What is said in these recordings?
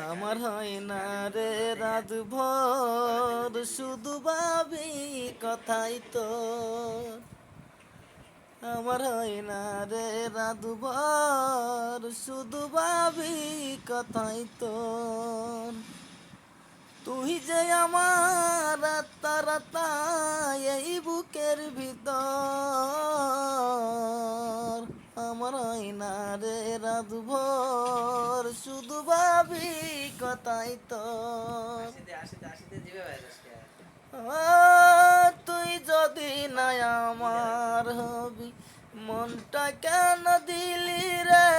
আমার হয় না রে রাত ভোর শুধু ভাবি কথাই তো আমার হয় না রে রাত ভোর শুধু ভাবি কথাই তো তুই যে আমার রাতা রাতা এই বুকের ভিতর আমার হয় না রে রাত ভোর শুধু ভাবি কথাই তো তুই যদি না আমার হবি মনটা কেন দিলি রে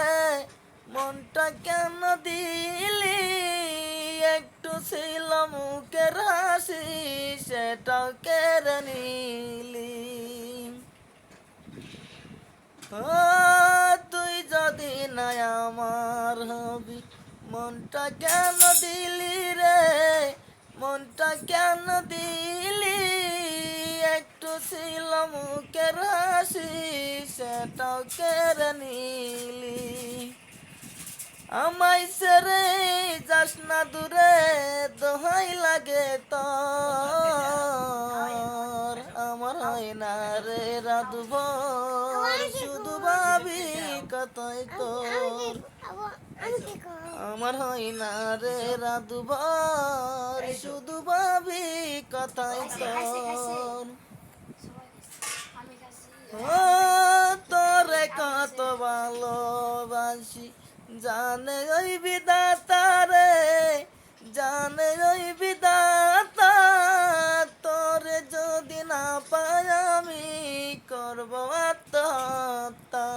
মনটা কেন দিলি একটু ছিল মুখের হাসি সেটাও কেড়ে নিলি তুই যদি না আমার হবি মনটা কেন দিলি রে মনটা কেন দিলি একটু ছিল মুখের হাসি সেটাও কেড়ে নিলি আমায় ছেড়ে যাস না দূরে দোহাই লাগে তোর আমার হয় না রে রাত ভোর শুধু ভাবি কথাই তোর আমার হয় না রে রাত ভোর শুধু ভাবি কথাই তোর তোরে কত ভালোবাসি জানে ওই বিধাতা রে জানে ওই বিধাতা তোরে যদি না পাই আমি করব আত্মহত্যা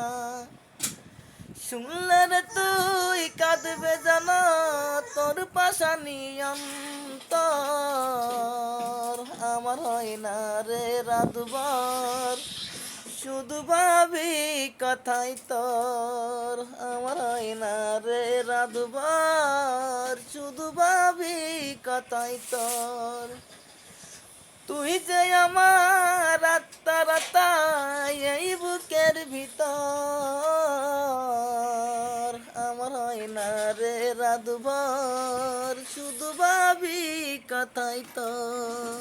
শুনলে রে তুই কাঁদবে জানা তোর পাশানি অন্তর আমার হয় না রে রাত ভোর শুধু ভাবি কথাই তোর আমার হয় না রে রাত ভোর শুধু ভাবি কথাই তোর তুই যে আমার রাতা রাতা এই বুকের ভিতর আমার হয় না রে রাত ভোর শুধু ভাবি কথাই তোর